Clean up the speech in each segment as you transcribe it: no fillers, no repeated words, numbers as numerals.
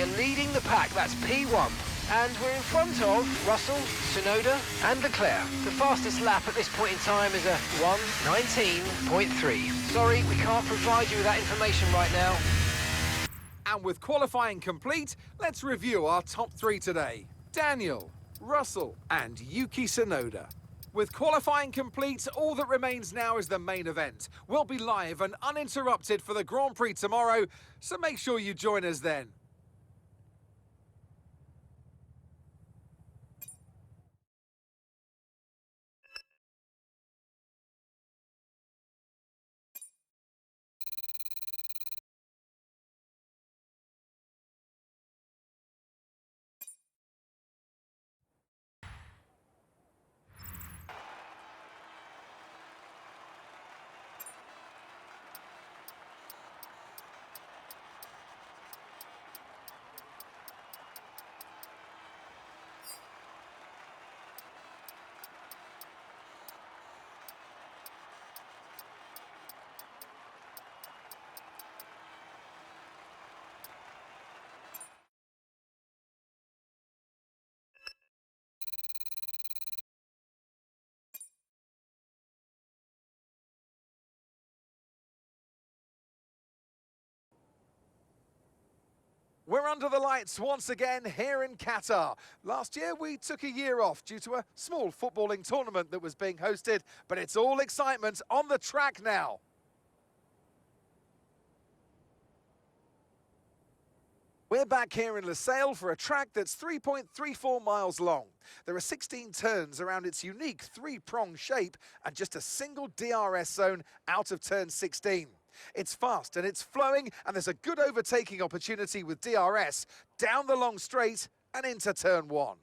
You're leading the pack, that's P1. And we're in front of Russell, Tsunoda and Leclerc. The fastest lap at this point in time is a 1:19.3. Sorry, we can't provide you with that information right now. And with qualifying complete, let's review our top three today. Daniel, Russell and Yuki Tsunoda. With qualifying complete, all that remains now is the main event. We'll be live and uninterrupted for the Grand Prix tomorrow, so make sure you join us then. We're under the lights once again here in Qatar. Last year we took a year off due to a small footballing tournament that was being hosted, but it's all excitement on the track now. We're back here in Losail for a track that's 3.34 miles long. There are 16 turns around its unique three-prong shape and just a single DRS zone out of turn 16. It's fast and it's flowing, and there's a good overtaking opportunity with DRS down the long straight and into turn 1.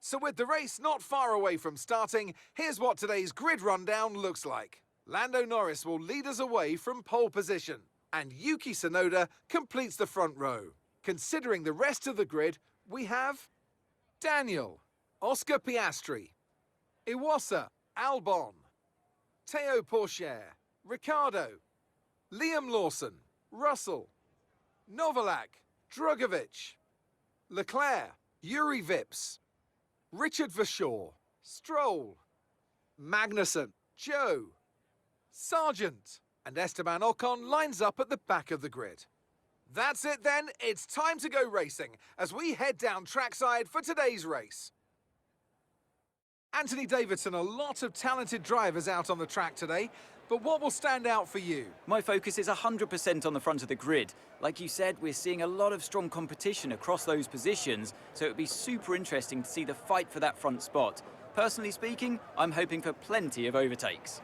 So with the race not far away from starting, here's what today's grid rundown looks like. Lando Norris will lead us away from pole position, and Yuki Tsunoda completes the front row. Considering the rest of the grid, we have Daniel, Oscar Piastri, Iwasa, Albon, Teo Pourchaire, Ricciardo, Liam Lawson, Russell, Novalak, Drugovich, Leclerc, Yuri Vips, Richard Verschoor, Stroll, Magnussen, Joe, Sargent, and Esteban Ocon lines up at the back of the grid. That's it then, it's time to go racing as we head down trackside for today's race. Anthony Davidson, a lot of talented drivers out on the track today, but what will stand out for you? My focus is 100% on the front of the grid. Like you said, we're seeing a lot of strong competition across those positions, so it would be super interesting to see the fight for that front spot. Personally speaking, I'm hoping for plenty of overtakes.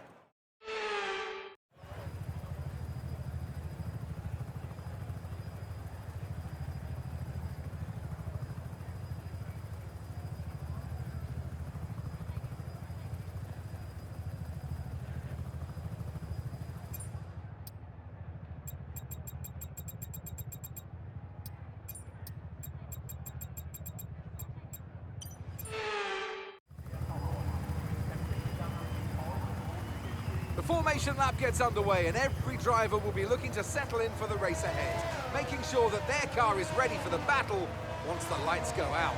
The formation lap gets underway and every driver will be looking to settle in for the race ahead, making sure that their car is ready for the battle once the lights go out.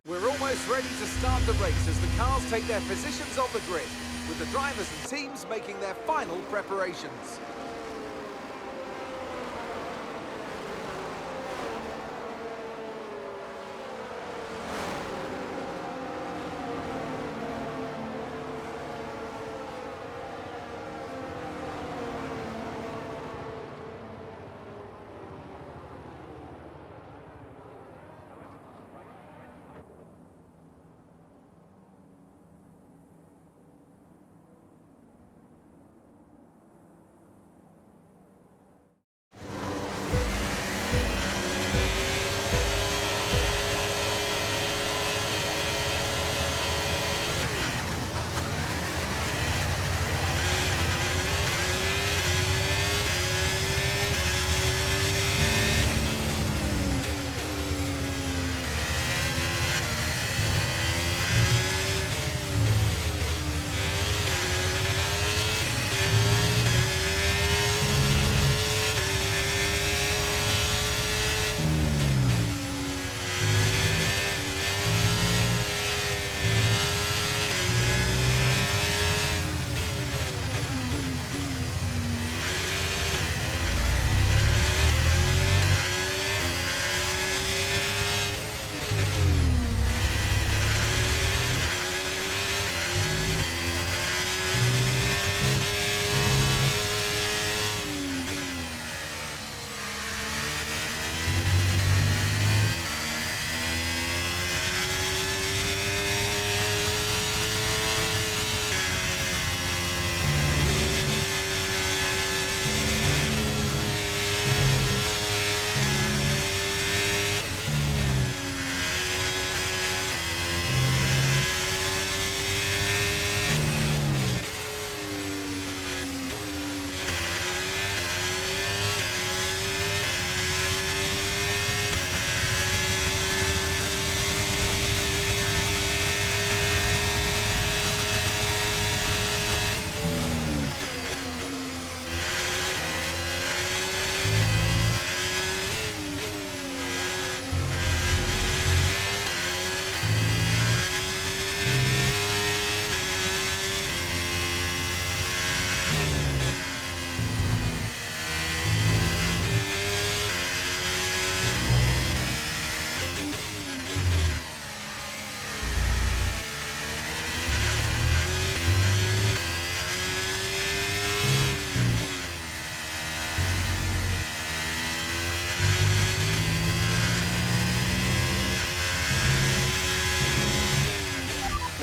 We're almost ready to start the race as the cars take their positions on the grid, with the drivers and teams making their final preparations.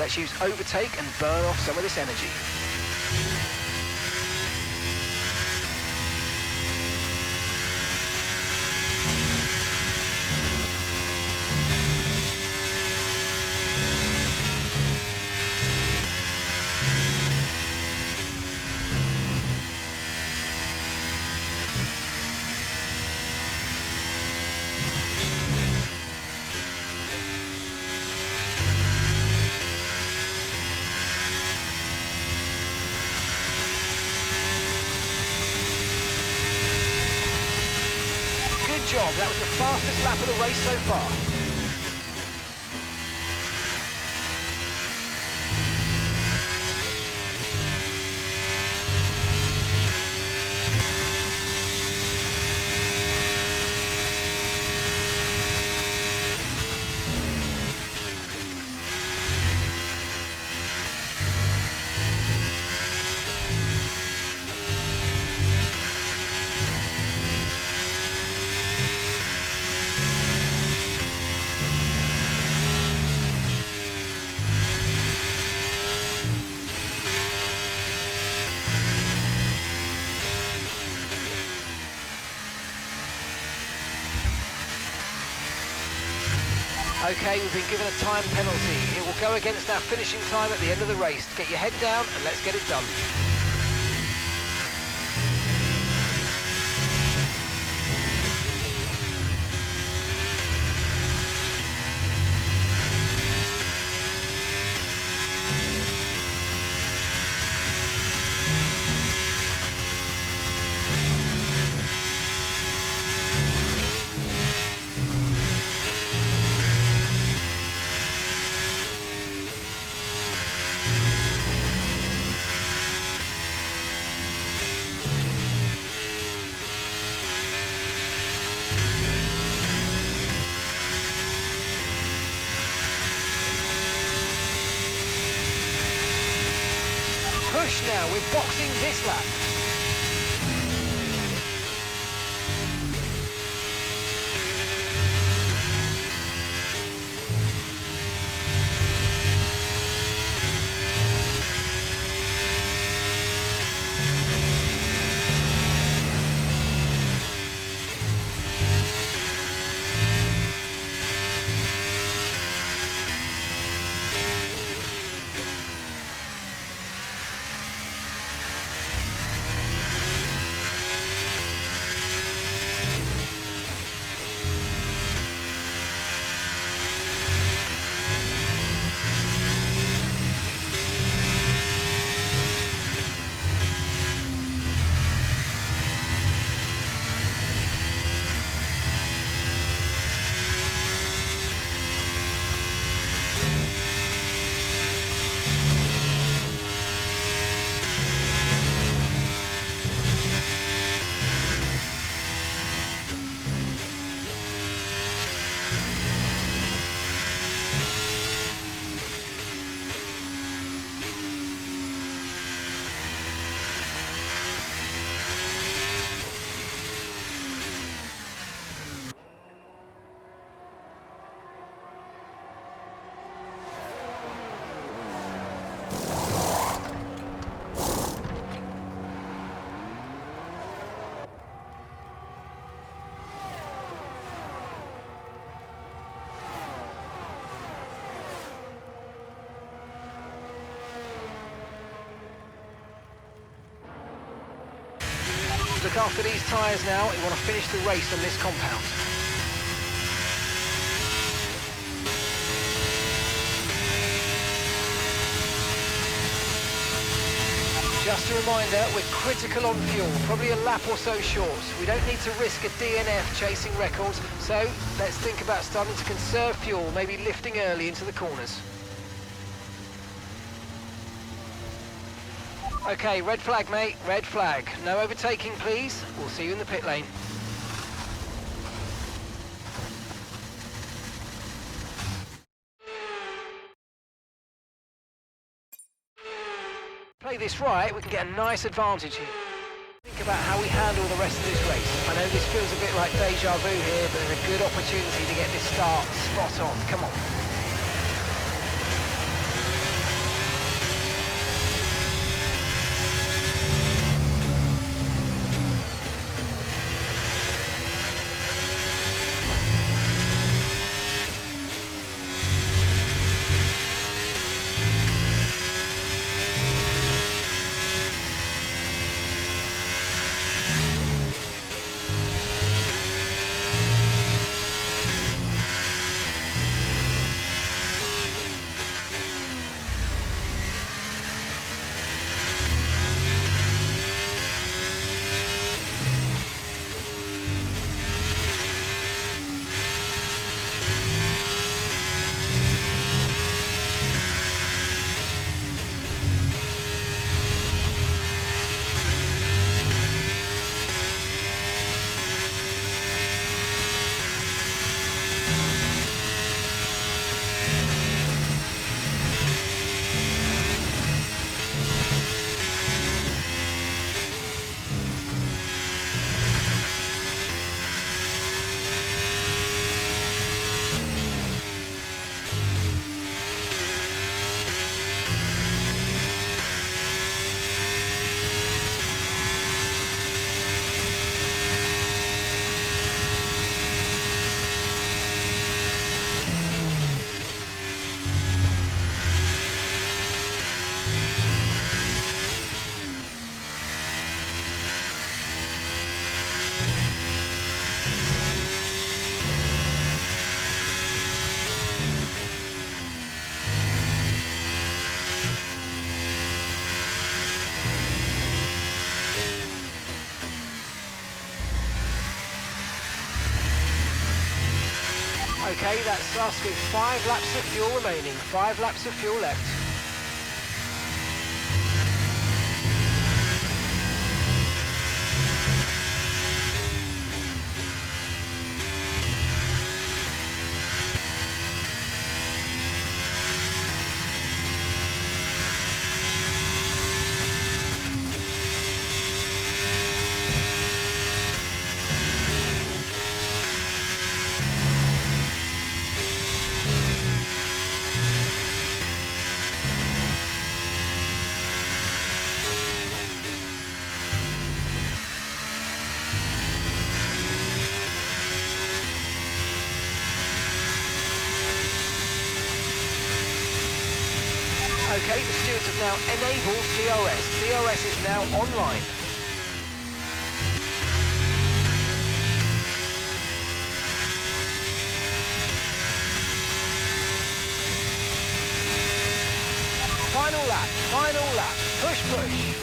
Let's use overtake and burn off some of this energy. Good job, that was the fastest lap of the race so far. Okay, we've been given a time penalty. It will go against our finishing time at the end of the race. Get your head down and let's get it done. Push now, we're boxing this lap. Look after these tyres now. We want to finish the race on this compound. Just a reminder, we're critical on fuel, probably a lap or so short. We don't need to risk a DNF chasing records, so let's think about starting to conserve fuel, maybe lifting early into the corners. Okay, red flag, mate, red flag. No overtaking, please. We'll see you in the pit lane. Play this right, we can get a nice advantage here. Think about how we handle the rest of this race. I know this feels a bit like deja vu here, but there's a good opportunity to get this start spot on. Come on. Okay, that's us with 5 laps of fuel remaining. 5 laps of fuel left. Okay, the stewards have now enabled DRS. DRS is now online. Final lap, push, push.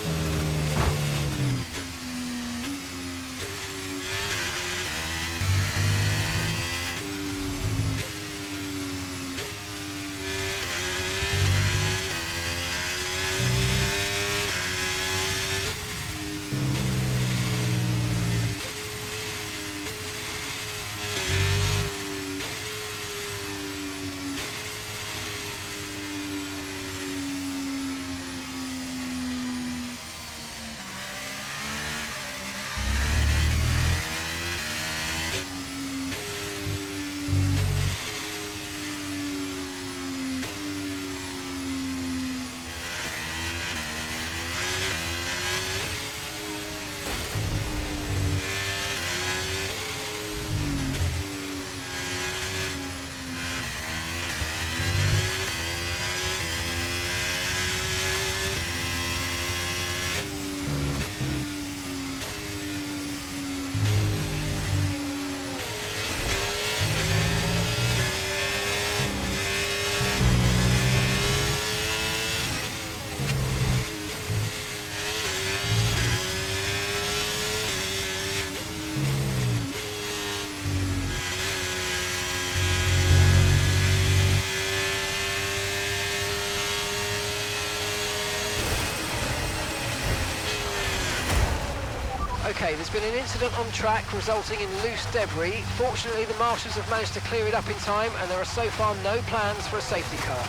Okay, there's been an incident on track resulting in loose debris. Fortunately, the marshals have managed to clear it up in time, and there are so far no plans for a safety car.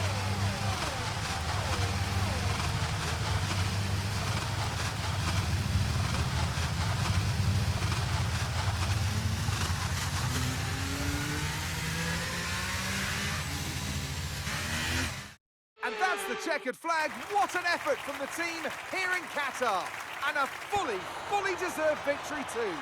And that's the checkered flag. What an effort from the team here in Qatar. And a fully deserved victory too.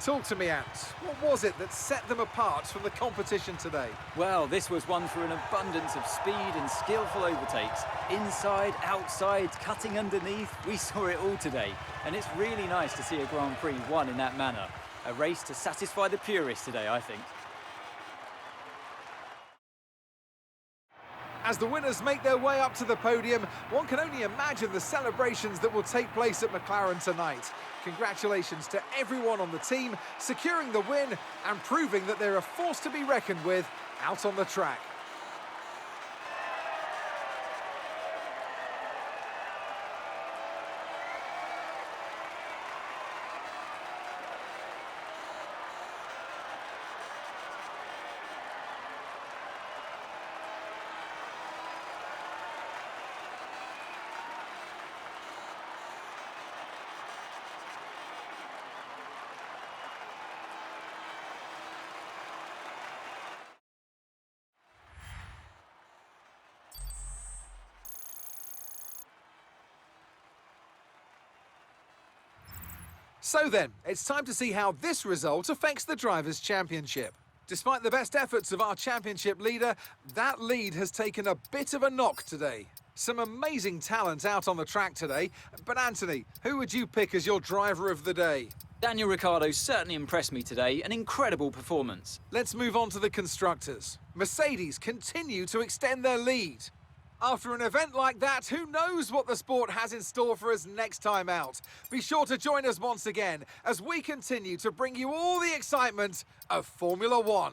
Talk to me, Ant. What was it that set them apart from the competition today? Well, this was one for an abundance of speed and skillful overtakes. Inside, outside, cutting underneath, we saw it all today. And it's really nice to see a Grand Prix won in that manner. A race to satisfy the purists today, I think. As the winners make their way up to the podium, one can only imagine the celebrations that will take place at McLaren tonight. Congratulations to everyone on the team, securing the win and proving that they're a force to be reckoned with out on the track. So then, it's time to see how this result affects the Drivers' Championship. Despite the best efforts of our championship leader, that lead has taken a bit of a knock today. Some amazing talent out on the track today, but Anthony, who would you pick as your driver of the day? Daniel Ricciardo certainly impressed me today, an incredible performance. Let's move on to the constructors. Mercedes continue to extend their lead. After an event like that, who knows what the sport has in store for us next time out? Be sure to join us once again as we continue to bring you all the excitement of Formula One.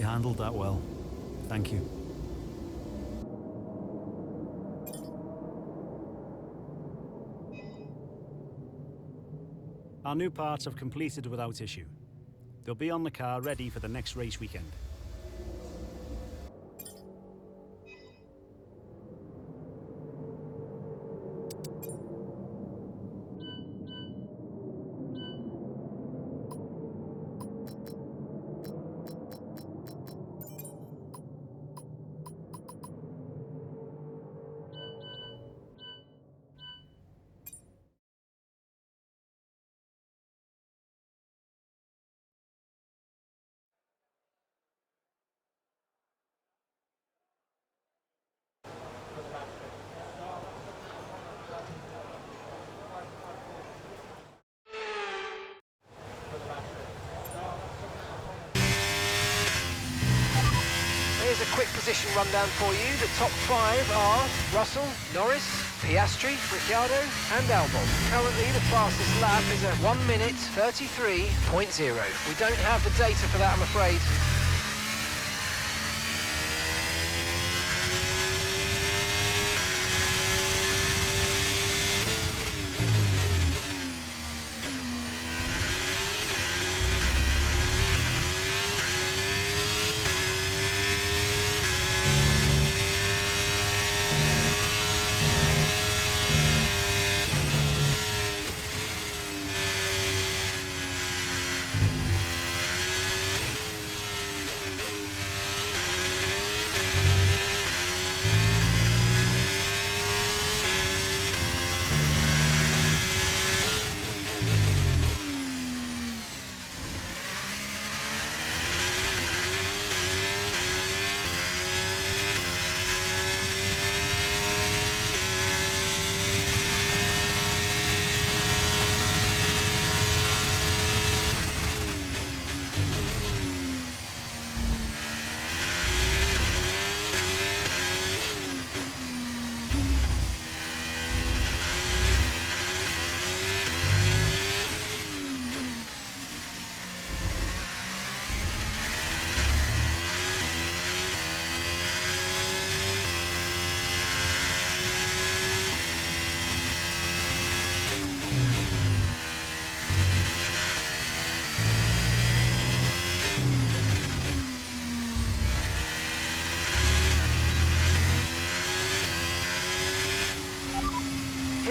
You handled that well. Thank you. Our new parts have completed without issue. They'll be on the car ready for the next race weekend. Here's a quick position rundown for you. The top 5 are Russell, Norris, Piastri, Ricciardo and Albon. Currently the fastest lap is at 1 minute 33.0. We don't have the data for that, I'm afraid.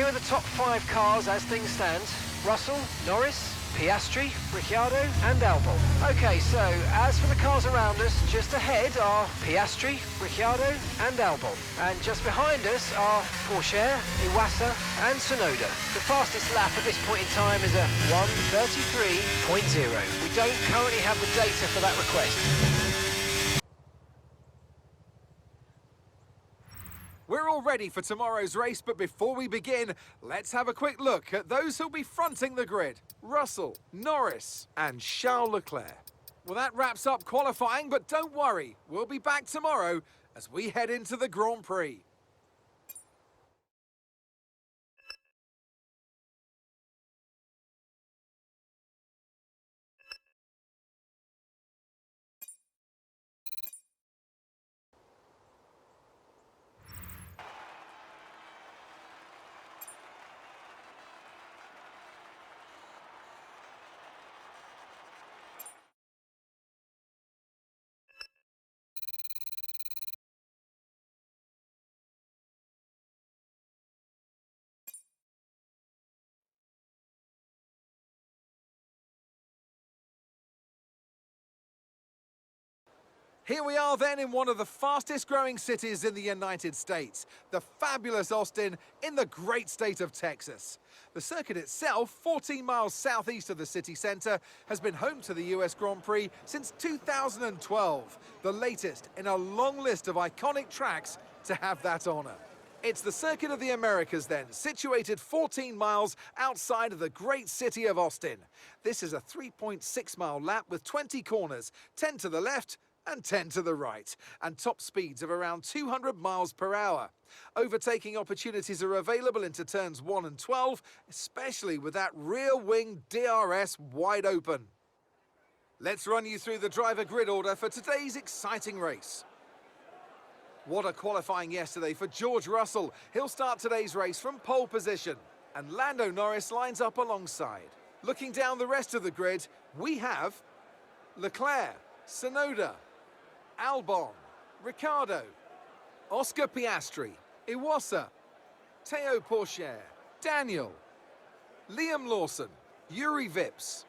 are the top 5 cars as things stand. Russell, Norris, Piastri, Ricciardo and Albon. Okay, so as for the cars around us, just ahead are Piastri, Ricciardo and Albon. And just behind us are Porsche, Iwasa and Tsunoda. The fastest lap at this point in time is a 1:33.0. We don't currently have the data for that request. We're all ready for tomorrow's race, but before we begin, let's have a quick look at those who'll be fronting the grid. Russell, Norris and Charles Leclerc. Well, that wraps up qualifying, but don't worry, we'll be back tomorrow as we head into the Grand Prix. Here we are then in one of the fastest growing cities in the United States, the fabulous Austin in the great state of Texas. The circuit itself, 14 miles southeast of the city centre, has been home to the US Grand Prix since 2012, the latest in a long list of iconic tracks to have that honour. It's the Circuit of the Americas then, situated 14 miles outside of the great city of Austin. This is a 3.6-mile lap with 20 corners, 10 to the left and 10 to the right, and top speeds of around 200 miles per hour. Overtaking opportunities are available into turns 1 and 12, especially with that rear wing DRS wide open. Let's run you through the driver grid order for today's exciting race. What a qualifying yesterday for George Russell. He'll start today's race from pole position, and Lando Norris lines up alongside. Looking down the rest of the grid, we have Leclerc, Tsunoda, Albon, Ricciardo, Oscar Piastri, Iwasa, Teo Pourchaire, Daniel, Liam Lawson, Yuri Vips,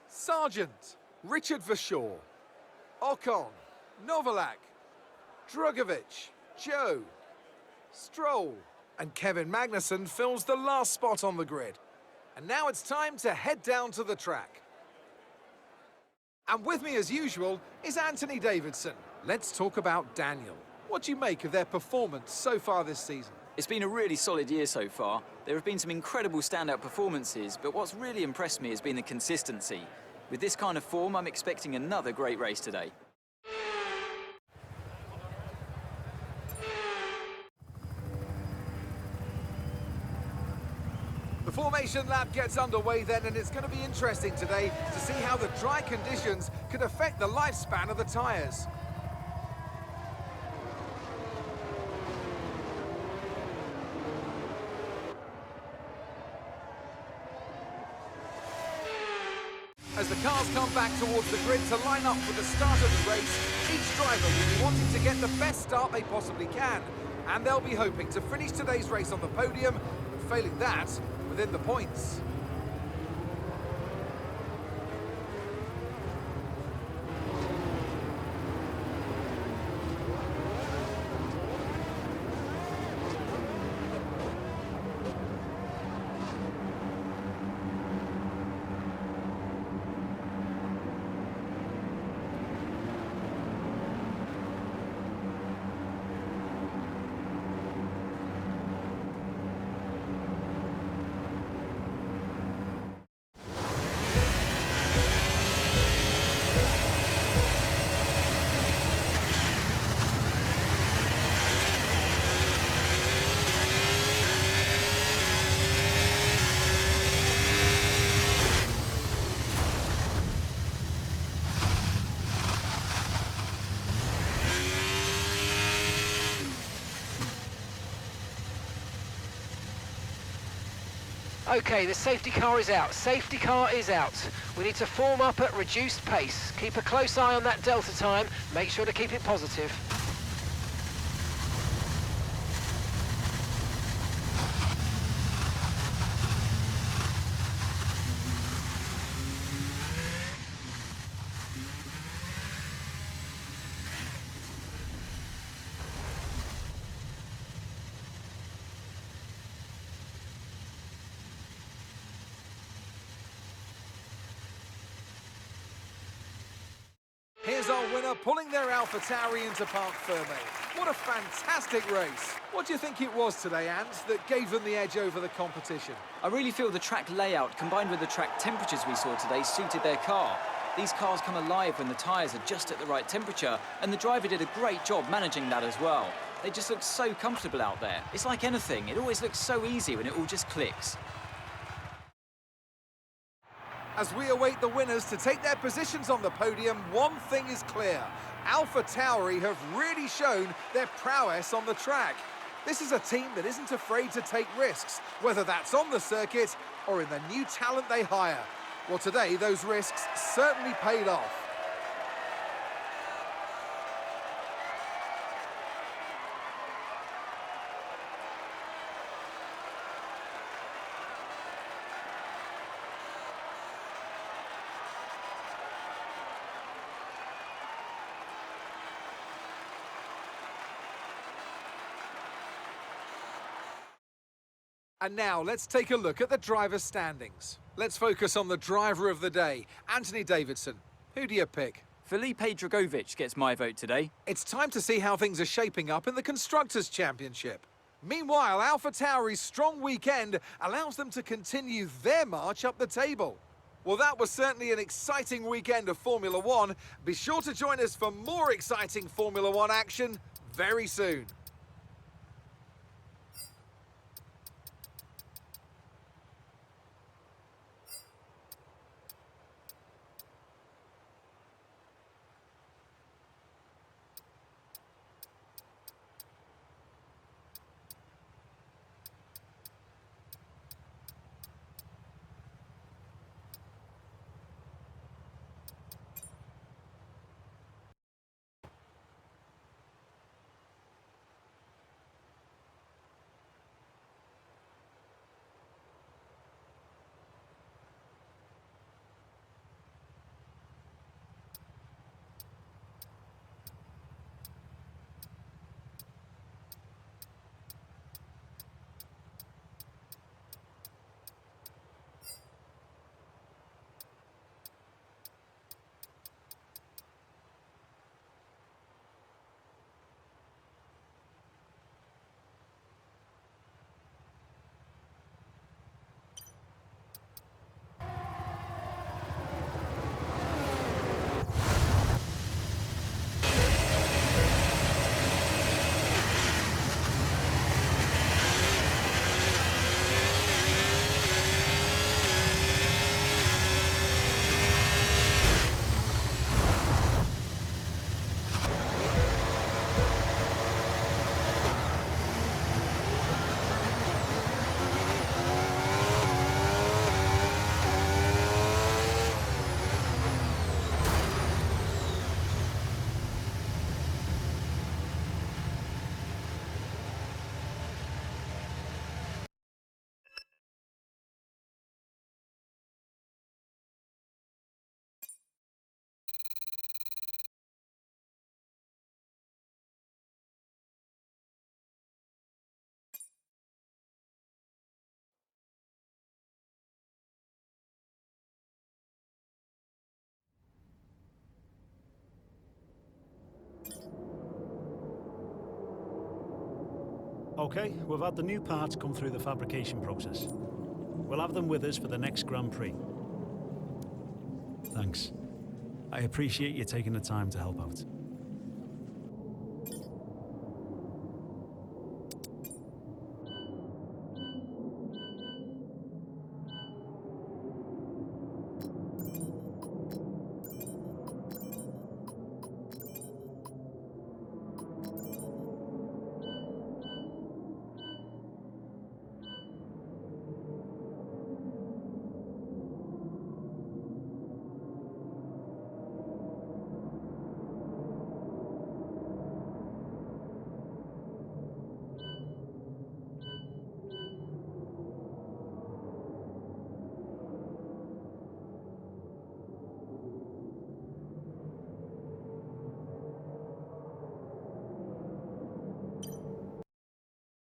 Sargent, Richard Verschoor, Ocon, Novalak, Drugovich, Joe, Stroll, and Kevin Magnussen fills the last spot on the grid. And now it's time to head down to the track. And with me as usual is Anthony Davidson. Let's talk about Daniel. What do you make of their performance so far this season? It's been a really solid year so far. There have been some incredible standout performances, but what's really impressed me has been the consistency. With this kind of form, I'm expecting another great race today. The formation lap gets underway then, and it's going to be interesting today to see how the dry conditions could affect the lifespan of the tyres. As the cars come back towards the grid to line up for the start of the race, each driver will be wanting to get the best start they possibly can, and they'll be hoping to finish today's race on the podium, and failing that, within the points. Okay, the safety car is out. Safety car is out. We need to form up at reduced pace. Keep a close eye on that delta time. Make sure to keep it positive. Here's our winner pulling their AlphaTauri into Parc Fermé. What a fantastic race. What do you think it was today, Ant, that gave them the edge over the competition? I really feel the track layout combined with the track temperatures we saw today suited their car. These cars come alive when the tyres are just at the right temperature, and the driver did a great job managing that as well. They just look so comfortable out there. It's like anything, it always looks so easy when it all just clicks. As we await the winners to take their positions on the podium, one thing is clear. AlphaTauri have really shown their prowess on the track. This is a team that isn't afraid to take risks, whether that's on the circuit or in the new talent they hire. Well, today, those risks certainly paid off. And now let's take a look at the driver's standings. Let's focus on the driver of the day, Anthony Davidson. Who do you pick? Felipe Dragovic gets my vote today. It's time to see how things are shaping up in the Constructors' Championship. Meanwhile, AlphaTauri's strong weekend allows them to continue their march up the table. Well, that was certainly an exciting weekend of Formula One. Be sure to join us for more exciting Formula One action very soon. Okay, we've had the new parts come through the fabrication process. We'll have them with us for the next Grand Prix. Thanks. I appreciate you taking the time to help out.